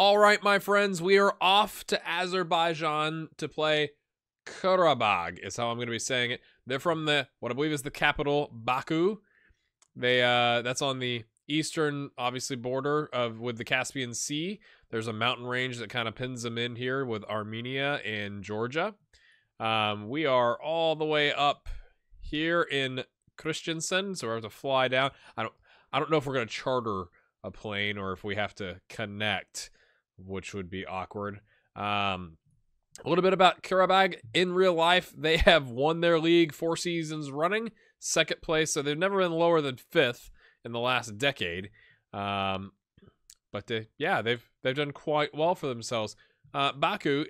All right, my friends, we are off to Azerbaijan to play Qarabağ, is how I'm going to be saying it. They're from what I believe is the capital, Baku. That's on the eastern, obviously, border with the Caspian Sea. There's a mountain range that kind of pins them in here with Armenia and Georgia. We are all the way up here in Kristiansand, so we have to fly down. I don't know if we're going to charter a plane or if we have to connect, which would be awkward. A little bit about Qarabağ. In real life, they have won their league 4 seasons running, second place, so they've never been lower than 5th in the last decade. But they've done quite well for themselves. Baku,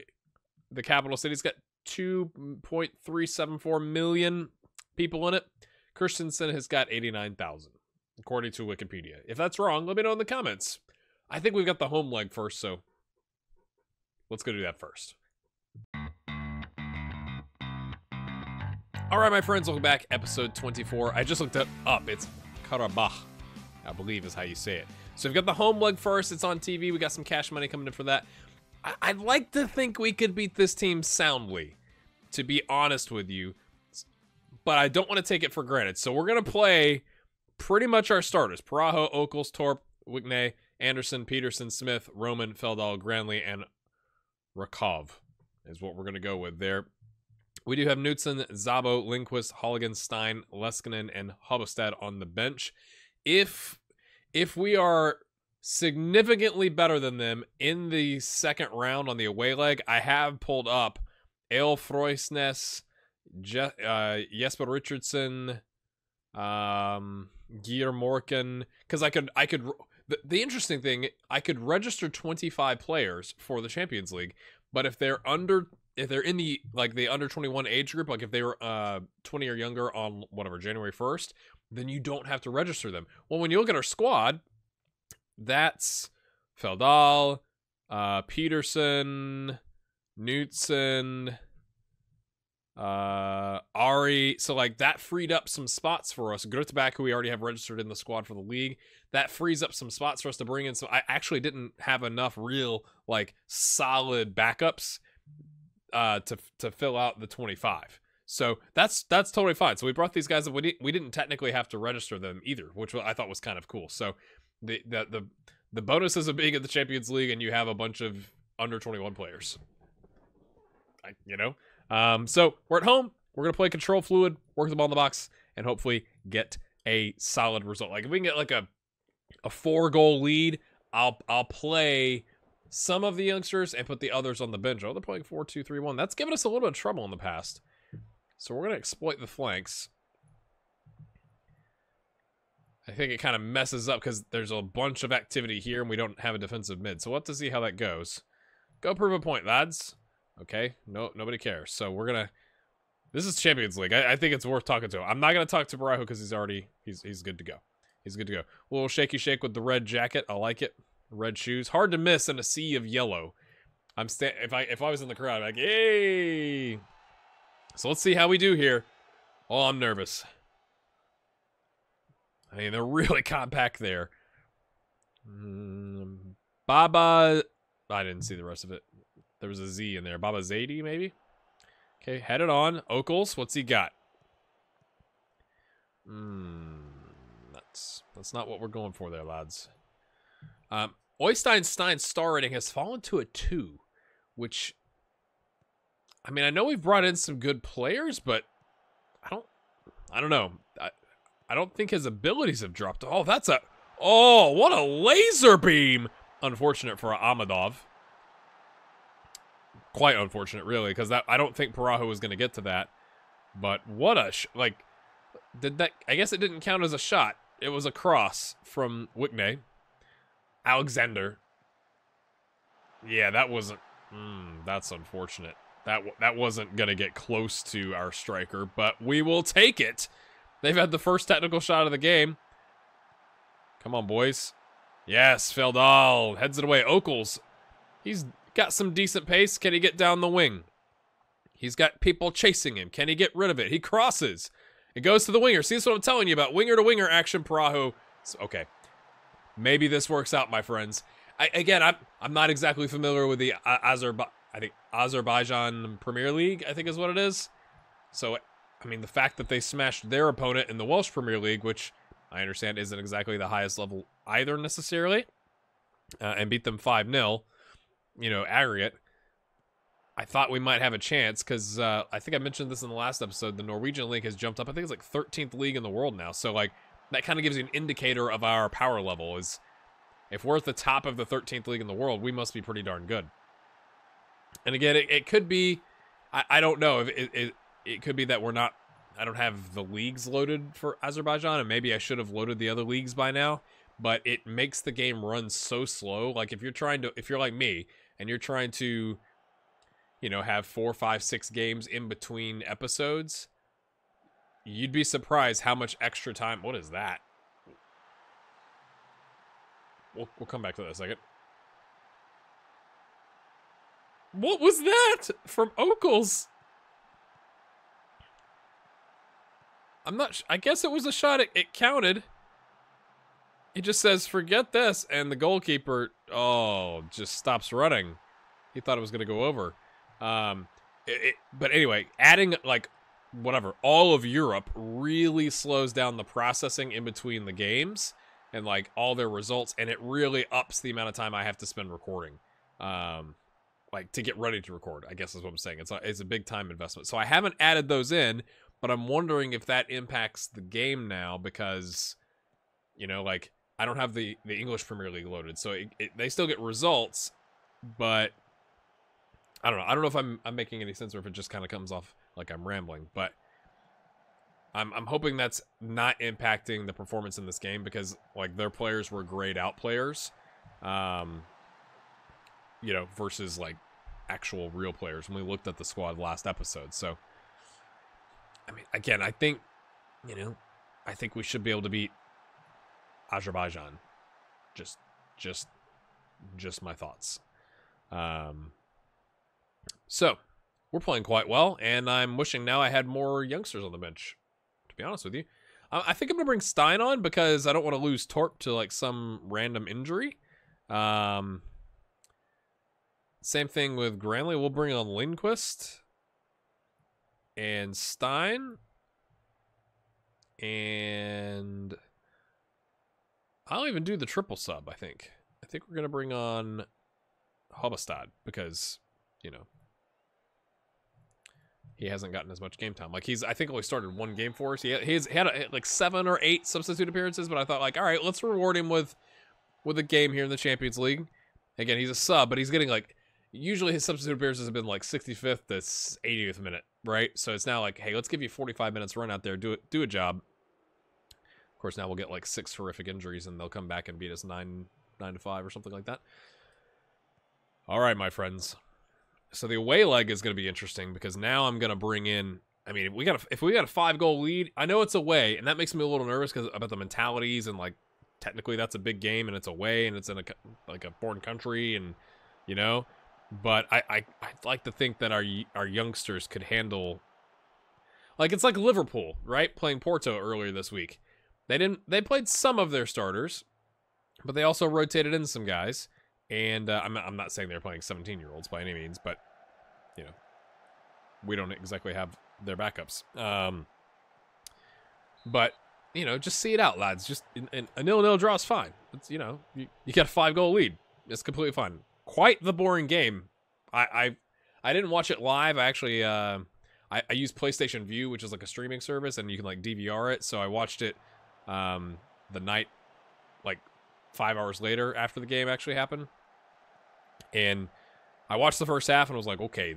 the capital city's got 2.374 million people in it. Kristiansand has got 89,000, according to Wikipedia. If that's wrong, let me know in the comments. I think we've got the home leg first, so let's go do that first. All right, my friends, welcome back. Episode 24. I just looked it up. It's Qarabağ, I believe is how you say it. So we've got the home leg first. It's on TV. We got some cash money coming in for that. I'd like to think we could beat this team soundly, to be honest with you. But I don't want to take it for granted. So we're going to play pretty much our starters. Paraho, Okels, Torp, Wigney, Anderson, Peterson, Smith, Roman, Feldal, Granley, and Rakov is what we're going to go with there. We do have Knudsen, Zabo, Lindquist, Holligan, Stein, Leskinen, and Hubestad on the bench. If we are significantly better than them in the second round on the away leg, I have pulled up Ale Froisnes, Jesper Richardson, Geir Morken, because I could the interesting thing, I could register 25 players for the Champions League, but if they're in the the under 21 age group, like if they were 20 or younger on whatever January 1st, then you don't have to register them. Well, when you look at our squad, that's Feldal, Peterson, Knudsen, Ari. So like that freed up some spots for us. Grutbach, who we already have registered in the squad for the league, that frees up some spots for us to bring in. So I actually didn't have enough real solid backups to fill out the 25. So that's totally fine. So we brought these guys up. We didn't technically have to register them either, which I thought was kind of cool. So the bonuses of being at the Champions League and you have a bunch of under 21 players. So we're at home. We're gonna play control fluid, work the ball in the box, and hopefully get a solid result. Like if we can get a 4-goal lead, I'll play some of the youngsters and put the others on the bench. Oh, they're playing 4-2-3-1. That's given us a little bit of trouble in the past. So we're going to exploit the flanks. I think it kind of messes up because there's a bunch of activity here and we don't have a defensive mid. So we'll have to see how that goes. Go prove a point, lads. Okay, no, nobody cares. So we're going to... This is Champions League. I think it's worth talking to. I'm not going to talk to Barajo because he's good to go. He's good to go. A little shaky shake with the red jacket. I like it. Red shoes. Hard to miss in a sea of yellow. If I was in the crowd, I'd be like, hey! So let's see how we do here. Oh, I'm nervous. I mean, they're really compact there. Baba... I didn't see the rest of it. There was a Z in there. Baba Zaidi, maybe? Okay, headed on. Okels, what's he got? That's not what we're going for there, lads. Oystein Stein's star rating has fallen to a 2, which... I mean, I know we've brought in some good players, but I don't know. I don't think his abilities have dropped. Oh, what a laser beam! Unfortunate for Amadov. Quite unfortunate, really, because I don't think Parajo was going to get to that. But what a I guess it didn't count as a shot. It was a cross from Wigney. Alexander. Yeah, that wasn't... that's unfortunate. That wasn't going to get close to our striker, but we will take it. They've had the first technical shot of the game. Come on, boys. Yes, Feldal heads it away. Okels, he's got some decent pace. Can he get down the wing? He's got people chasing him. Can he get rid of it? He crosses. It goes to the winger. See, that's what I'm telling you about. Winger to winger action, Parajo. Okay. Maybe this works out, my friends. I'm not exactly familiar with the Azerbaijan Premier League, I think is what it is. So, I mean, the fact that they smashed their opponent in the Welsh Premier League, which I understand isn't exactly the highest level either necessarily, and beat them 5-0, aggregate, I thought we might have a chance because I think I mentioned this in the last episode. The Norwegian league has jumped up. I think it's like 13th league in the world now. So, like, that kind of gives you an indicator of our power level. Is if we're at the top of the 13th league in the world, we must be pretty darn good. And again, it could be, I don't know, if it could be that I don't have the leagues loaded for Azerbaijan, and maybe I should have loaded the other leagues by now, but it makes the game run so slow. Like, if you're like me, and you're trying to, have 4, 5, 6 games in between episodes, you'd be surprised how much extra time. What is that? We'll come back to that in a second. What was that from Okles? I'm not. I guess it was a shot. It counted. It just says forget this, and the goalkeeper just stops running. He thought it was going to go over. But anyway, adding like whatever, all of Europe really slows down the processing in between the games and like all their results, and it really ups the amount of time I have to spend recording. Like to get ready to record, I guess is what I'm saying. It's a big time investment. So I haven't added those in, but I'm wondering if that impacts the game now because, like I don't have the English Premier League loaded, so they still get results, but I don't know. I don't know if I'm making any sense or if it just kind of comes off like I'm rambling, but I'm hoping that's not impacting the performance in this game because like their players were grayed out players, versus like actual real players when we looked at the squad last episode. So, I mean, again, I think we should be able to beat Azerbaijan. Just my thoughts. So, we're playing quite well, and I'm wishing now I had more youngsters on the bench, to be honest with you. I think I'm going to bring Stein on because I don't want to lose Torp to, like, some random injury. Same thing with Granley. We'll bring on Lindquist and Stein. And I'll even do the triple sub, I think. I think we're going to bring on Hobastad because, he hasn't gotten as much game time. Like I think only started one game for us. He had like 7 or 8 substitute appearances, but I thought like, all right, let's reward him with a game here in the Champions League. Again, he's a sub, but he's getting like, usually his substitute appearances have been like 65th to 80th minute, right? So it's now like, hey, let's give you 45 minutes run out there, do a job. Of course, now we'll get like 6 horrific injuries and they'll come back and beat us 9-5 or something like that. All right, my friends. So the away leg is going to be interesting because now I'm going to bring in. I mean, if we got a 5-goal lead, I know it's away, and that makes me a little nervous about the mentalities and like technically that's a big game and it's away and it's in a foreign country and But I'd like to think that our youngsters could handle. Like it's like Liverpool, right? Playing Porto earlier this week. They played some of their starters, but they also rotated in some guys. And I'm not saying they're playing 17-year-olds by any means, but, we don't exactly have their backups. But, just see it out, lads. Just a 0-0 draw is fine. It's, you got a 5-goal lead. It's completely fine. Quite the boring game. I didn't watch it live. I actually, I use PlayStation View, which is like a streaming service, and you can like DVR it. So I watched it the night, like 5 hours later after the game actually happened. And I watched the first half and was like, okay,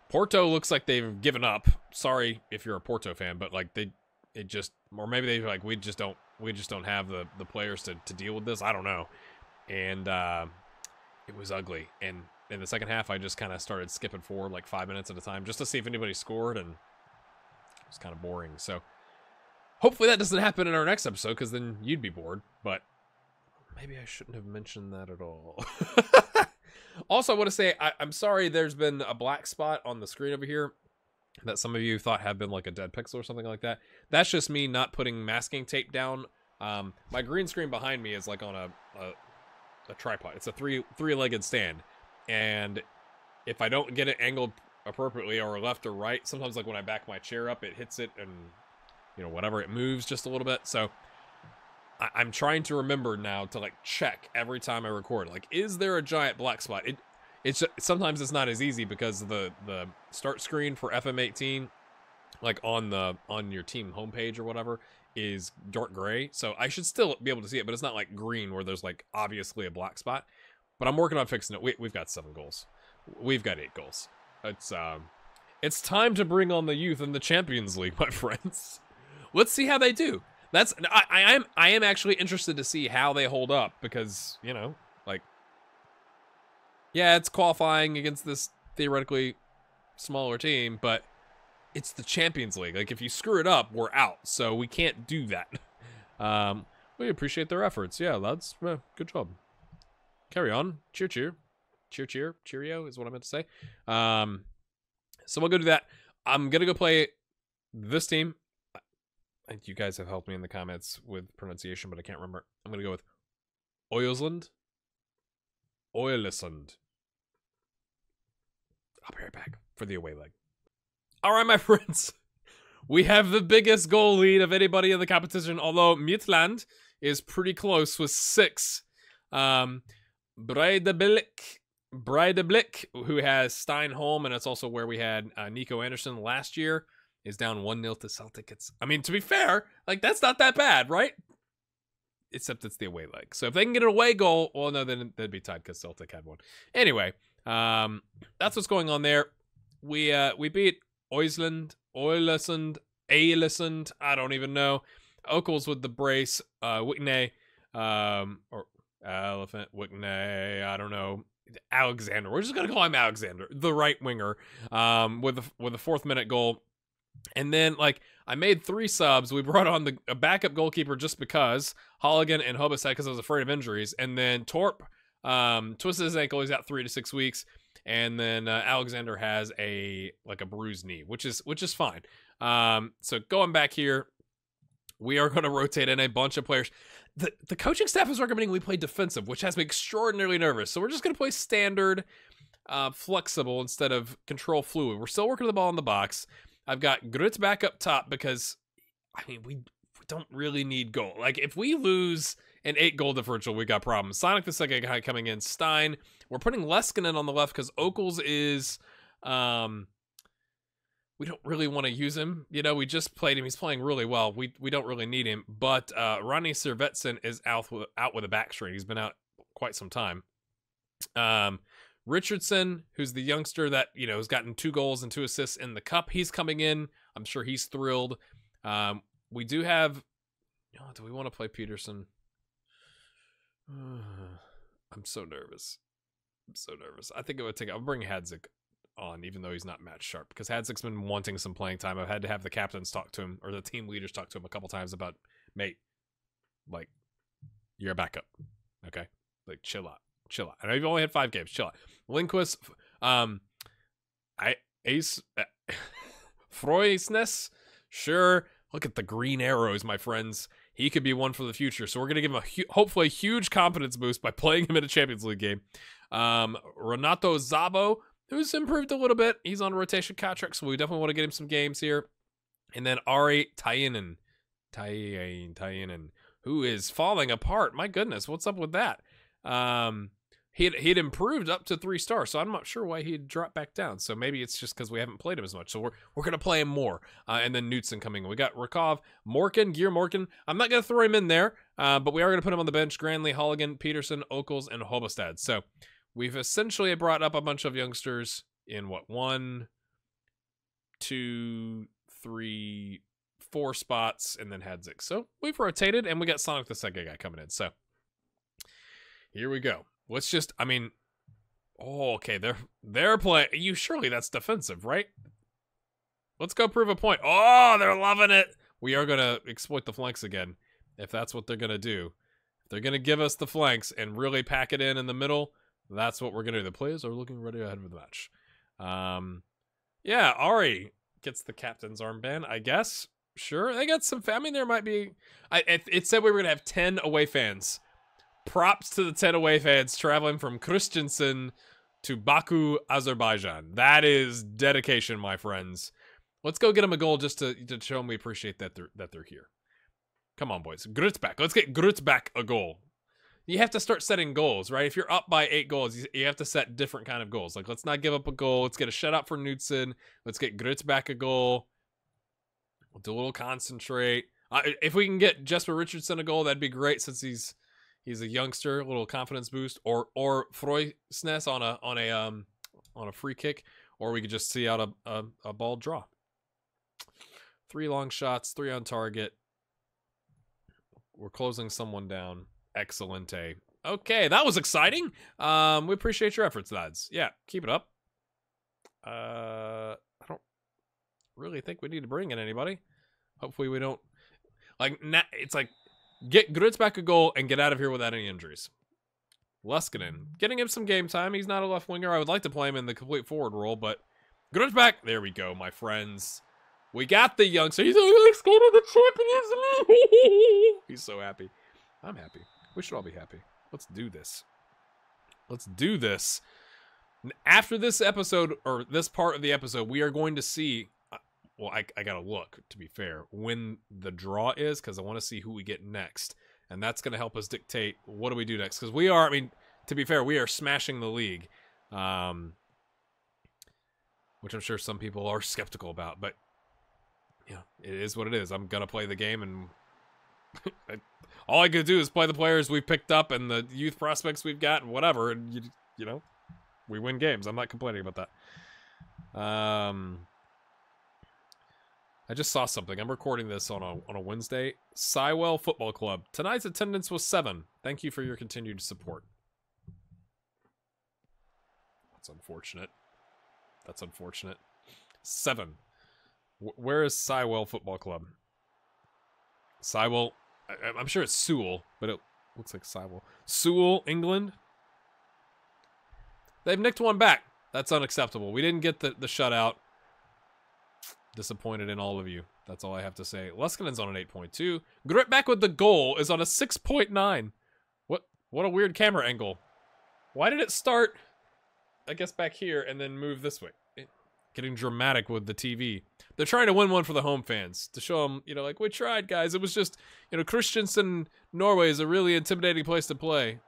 Porto looks like they've given up. Sorry if you're a Porto fan, but like or maybe they like, we just don't have the players to deal with this. I don't know. And it was ugly. And in the second half, I just kind of started skipping forward like 5 minutes at a time just to see if anybody scored, and it was kind of boring. So hopefully that doesn't happen in our next episode, because then you'd be bored. But maybe I shouldn't have mentioned that at all. Also, I want to say, I'm sorry there's been a black spot on the screen over here that some of you thought had been like a dead pixel or something like that. That's just me not putting masking tape down. My green screen behind me is like on a tripod. It's a three-legged stand, and if I don't get it angled appropriately or left or right, sometimes like when I back my chair up, it hits it and, you know, whatever, it moves just a little bit. So I'm trying to remember now to like check every time I record, like, is there a giant black spot? It's sometimes it's not as easy because the start screen for FM18, like on your team homepage or whatever, is dark gray. So I should still be able to see it, but it's not like green where there's like obviously a black spot. But I'm working on fixing it. We've got 7 goals. We've got 8 goals. It's time to bring on the youth in the Champions League, my friends. Let's see how they do. I am actually interested to see how they hold up because, you know, like, yeah, it's qualifying against this theoretically smaller team, but it's the Champions League. Like, if you screw it up, we're out. So we can't do that. We appreciate their efforts. Yeah, lads. Good job. Carry on. Cheer, cheer. Cheer, cheer. Cheerio is what I meant to say. So we'll go do that. I'm going to go play this team. You guys have helped me in the comments with pronunciation, but I can't remember. I'm going to go with Oilsland. Oilesland. I'll be right back for the away leg. All right, my friends. We have the biggest goal lead of anybody in the competition, although Midtjylland is pretty close with 6. Breidablik, who has Steinholm, and it's also where we had Nico Anderson last year, is down 1-0 to Celtic. I mean, to be fair, like, that's not that bad, right? Except it's the away leg. So if they can get an away goal, well, no, then they'd be tied because Celtic had one. Anyway, that's what's going on there. We beat Oilesland, I don't even know. Oakles with the brace, Wickney, or Elephant, Wickney, I don't know. Alexander, we're just gonna call him Alexander, the right winger, with a 4th minute goal. And then, like, I made 3 subs. We brought on a backup goalkeeper just because, Holligan and Hobosad, because I was afraid of injuries. And then Torp twisted his ankle. He's out 3 to 6 weeks. And then Alexander has a bruised knee, which is fine. So going back here, we are going to rotate in a bunch of players. The coaching staff is recommending we play defensive, which has me extraordinarily nervous. So we're just going to play standard, flexible instead of control fluid. We're still working the ball in the box. I've got Grit back up top because, I mean, we don't really need goal. Like, if we lose an 8-goal differential, we got problems. Sonic the second guy coming in. Stein. We're putting Leskinen on the left because Oakles is, we don't really want to use him. You know, we just played him. He's playing really well. We don't really need him. But Ronnie Servetsen is out with a back strain. He's been out quite some time. Richardson, who's the youngster that, you know, has gotten 2 goals and 2 assists in the cup. He's coming in. I'm sure he's thrilled. We do have, do we want to play Peterson? I'm so nervous. I think I'll bring Hadzik on, even though he's not match sharp, because Hadzik's been wanting some playing time. I've had to have the captains talk to him, or the team leaders talk to him a couple times about, mate, like, you're a backup. Okay? Like, chill out. I know you've only had 5 games. Chill out. Lindquist, Froisness, sure. Look at the green arrows, my friends. He could be one for the future. So we're going to give him hopefully a huge confidence boost by playing him in a Champions League game. Renato Zabo, who's improved a little bit. He's on a rotation contract, so we definitely want to get him some games here. And then Ari Tainen, who is falling apart. My goodness, what's up with that? He'd improved up to 3 stars, so I'm not sure why he'd dropped back down. So maybe it's just because we haven't played him as much. So we're gonna play him more. And then Knutson coming in. We got Rakov, Gear Morkin. I'm not gonna throw him in there, but we are gonna put him on the bench. Granley, Holligan, Peterson, Oakles, and Hobostad. So we've essentially brought up a bunch of youngsters in 1, 2, 3, 4 spots, and then Hadzik. So we've rotated, and we got Sonic the second guy coming in. So here we go. Let's just, I mean, okay, they're playing. Surely that's defensive, right? Let's go prove a point. Oh, they're loving it. We are going to exploit the flanks again, if that's what they're going to do. If they're going to give us the flanks and really pack it in the middle, that's what we're going to do. The players are looking ready ahead of the match. Yeah, Ari gets the captain's armband, I guess. Sure, they got some, I mean, there might be, it said we were going to have 10 away fans. Props to the 10 away fans traveling from Christiansand to Baku, Azerbaijan. That is dedication, my friends. Let's go get them a goal just to show them we appreciate that they're here. Come on, boys. Grutzbach. Let's get Grutzbach a goal. You have to start setting goals, right? If you're up by 8 goals, you have to set different kind of goals. Like, let's not give up a goal. Let's get a shutout for Knudsen. Let's get Grutzbach a goal. We'll do a little concentrate. If we can get Jesper Richardson a goal, that'd be great since he's a youngster, a little confidence boost. Or Freusnes on a free kick, or we could just see out a ball draw. 3 long shots, 3 on target. We're closing someone down. Excellente. Okay, that was exciting. We appreciate your efforts, lads. Yeah, keep it up. I don't really think we need to bring in anybody. Hopefully we don't. Like, it's like, get Grutzbach a goal and get out of here without any injuries. Leskinen, getting him some game time. He's not a left winger. I would like to play him in the complete forward role, but Grutzbach, there we go, my friends. We got the youngster. He's like, let's go to the Champions League. He's so happy. I'm happy. We should all be happy. Let's do this. Let's do this. After this episode, or this part of the episode, we are going to see, well, I gotta look, to be fair, when the draw is, because I want to see who we get next. And that's going to help us dictate what do we do next. Because we are, I mean, to be fair, we are smashing the league. Which I'm sure some people are skeptical about. But, yeah, it is what it is. I'm going to play the game, and all I could do is play the players we've picked up and the youth prospects we've got and whatever. And, you know, we win games. I'm not complaining about that. I just saw something. I'm recording this on a Wednesday. Sywell Football Club. Tonight's attendance was 7. Thank you for your continued support. That's unfortunate. That's unfortunate. 7. Where is Sywell Football Club? Sywell. I'm sure it's Sewell, but it looks like Sywell. Sewell, England. They've nicked one back. That's unacceptable. We didn't get the shutout. Disappointed in all of you. That's all I have to say. Leskinen's on an 8.2. Grutzbach with the goal is on a 6.9. What a weird camera angle. Why did it start, I guess, back here and then move this way? Getting dramatic with the TV. They're trying to win one for the home fans. To show them, you know, like, we tried, guys. It was just, you know, Kristiansand, Norway is a really intimidating place to play.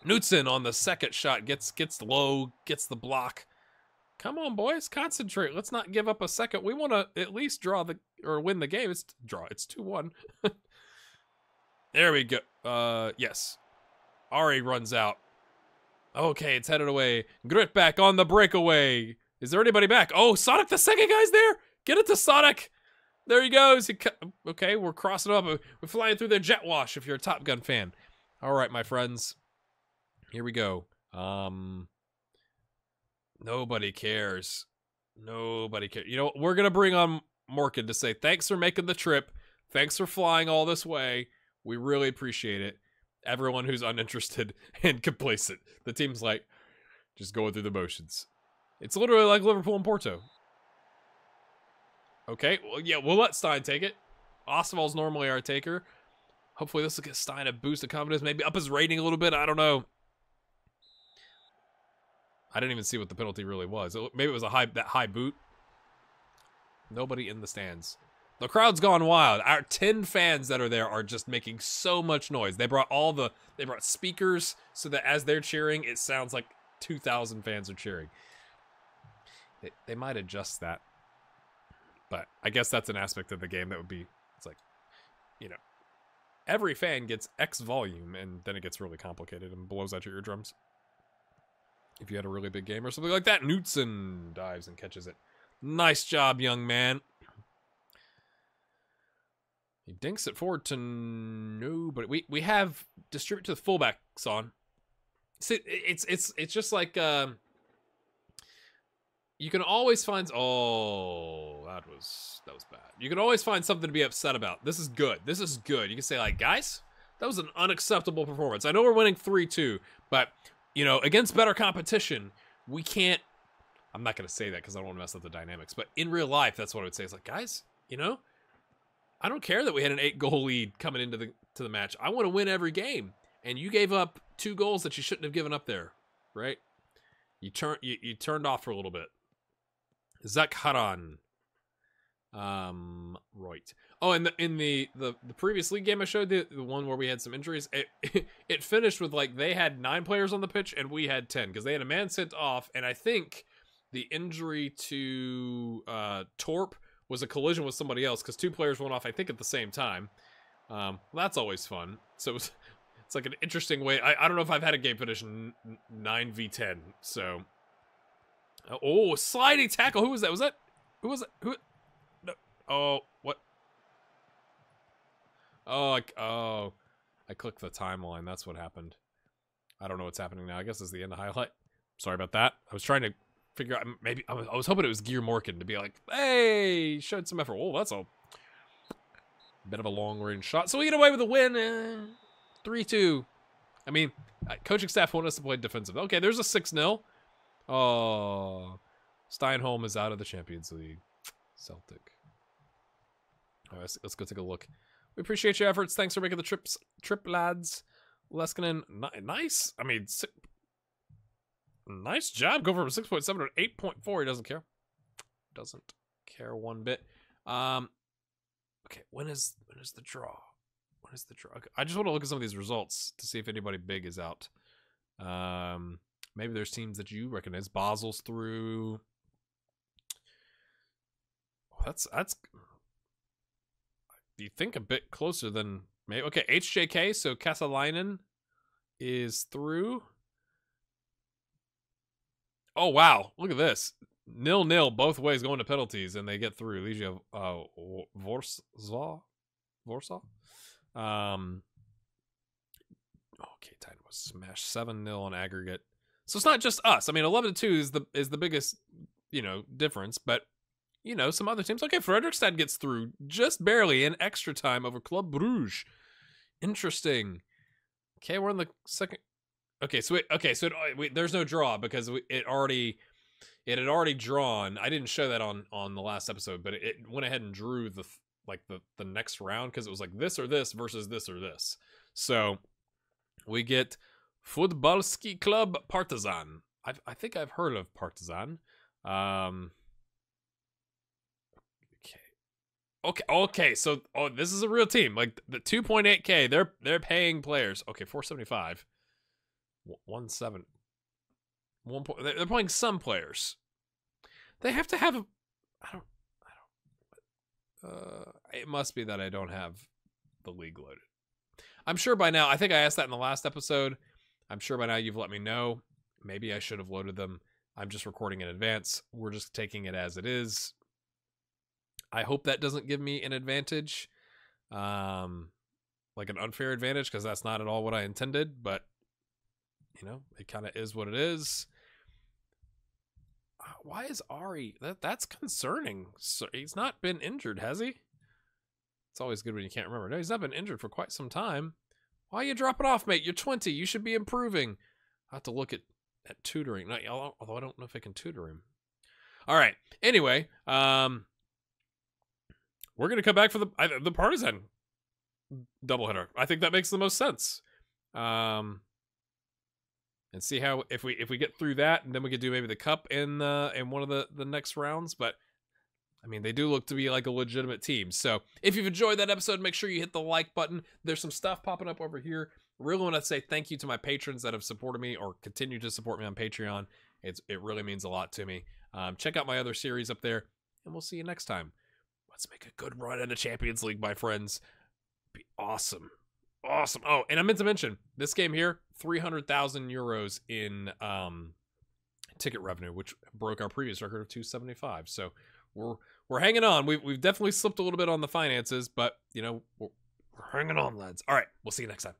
Knudsen on the second shot gets low, gets the block. Come on, boys, concentrate. Let's not give up a second. We want to at least win the game. It's draw. It's 2-1. There we go. Yes. Ari runs out. Okay, it's headed away. Grutzbach on the breakaway. Is there anybody back? Oh, Sonic the second guy's there. Get it to Sonic. There he goes. Okay, we're crossing up. We're flying through the jet wash if you're a Top Gun fan. All right, my friends. Here we go. Nobody cares. Nobody cares. You know, we're going to bring on Morkin to say, thanks for making the trip. Thanks for flying all this way. We really appreciate it. Everyone who's uninterested and complacent. The team's like, just going through the motions. It's literally like Liverpool and Porto. Okay, well, yeah, we'll let Stein take it. Ostwald's normally our taker. Hopefully this will get Stein a boost of confidence. Maybe up his rating a little bit. I don't know. I didn't even see what the penalty really was. Maybe it was that high boot. Nobody in the stands. The crowd's gone wild. Our 10 fans that are there are just making so much noise. They brought speakers so that as they're cheering, it sounds like 2,000 fans are cheering. They might adjust that. But I guess that's an aspect of the game that would be, it's like, you know, every fan gets X volume and then it gets really complicated and blows out your eardrums. If you had a really big game or something like that. Knudsen dives and catches it. Nice job, young man. He dinks it forward to nobody. We have distribute to the fullbacks on. See, it's just like you can always find. Oh, that was bad. You can always find something to be upset about. This is good. This is good. You can say, like, guys, that was an unacceptable performance. I know we're winning 3-2, but you know, against better competition, we can't. I'm not going to say that because I don't want to mess up the dynamics. But in real life, that's what I would say. It's like, guys, you know, I don't care that we had an 8-goal lead coming into the match. I want to win every game. and you gave up 2 goals that you shouldn't have given up there, right? You turned off for a little bit. Zakharan. Right. Oh, and in the previous league game I showed, the one where we had some injuries, it finished with like they had 9 players on the pitch and we had 10 because they had a man sent off, and I think the injury to Torp was a collision with somebody else because 2 players went off, I think, at the same time. Well, that's always fun. So it's like an interesting way. I don't know if I've had a game finish 9v10. So, oh, sliding tackle. Who was that? Who was it? Who? No. Oh, what? Oh, I clicked the timeline. That's what happened. I don't know what's happening now. I guess it's the end of highlight. Sorry about that. I was trying to figure out. Maybe I was hoping it was Gear Morkin to be like, hey, showed some effort. Oh, that's a bit of a long range shot. So we get away with a win. 3-2. I mean, coaching staff want us to play defensive. Okay, there's a 6-0. Oh, Steinholm is out of the Champions League. Celtic. All right, let's go take a look. We appreciate your efforts. Thanks for making the trip, lads. Leskinen, nice. I mean, nice job. Go from 6.7 to 8.4. He doesn't care. Doesn't care one bit. Okay, when is the draw? When is the draw? Okay, I just want to look at some of these results to see if anybody big is out. Maybe there's teams that you recognize. Basel's through. Oh, that's. You think a bit closer than maybe. Okay, HJK. So Kasalainen is through. Oh wow! Look at this. 0-0 both ways going to penalties, and they get through. Legia Warsaw. Okay, Titan was smashed 7-0 on aggregate. So it's not just us. I mean, 11-2 is the biggest, difference, but some other teams. Okay, Fredrikstad gets through just barely in extra time over Club Bruges. Interesting. Okay, we're in the second. Okay, so there's no draw because it had already drawn. I didn't show that on the last episode, but it went ahead and drew the next round because it was like this or this versus this or this. So we get Futbolski Club Partizan. I think I've heard of Partizan. Okay. So this is a real team. Like the 2.8K, they're paying players. Okay, 475. 1.7. 1 point. They're playing some players. They have to have. It must be that I don't have the league loaded. I'm sure by now. I think I asked that in the last episode. I'm sure by now you've let me know. Maybe I should have loaded them. I'm just recording in advance. We're just taking it as it is. I hope that doesn't give me an advantage, like an unfair advantage, because that's not at all what I intended. But it kind of is what it is. Why is Ari? That's concerning. So he's not been injured, has he? It's always good when you can't remember. No, he's not been injured for quite some time. Why are you dropping off, mate? You're 20. You should be improving. I have to look at tutoring. Although I don't know if I can tutor him. All right. Anyway, we're gonna come back for the Partizan doubleheader. I think that makes the most sense. And see how if we get through that, and then we could do maybe the cup in one of the next rounds. But I mean, they do look to be like a legitimate team. So if you've enjoyed that episode, make sure you hit the like button. There's some stuff popping up over here. Really want to say thank you to my patrons that have supported me or continue to support me on Patreon. It really means a lot to me. Check out my other series up there, and we'll see you next time. Let's make a good run in the Champions League, my friends. Be awesome. Awesome. Oh, and I meant to mention, this game here, 300,000 euros in ticket revenue, which broke our previous record of 275. So we're hanging on. We've definitely slipped a little bit on the finances, but we're hanging on, lads. All right, we'll see you next time.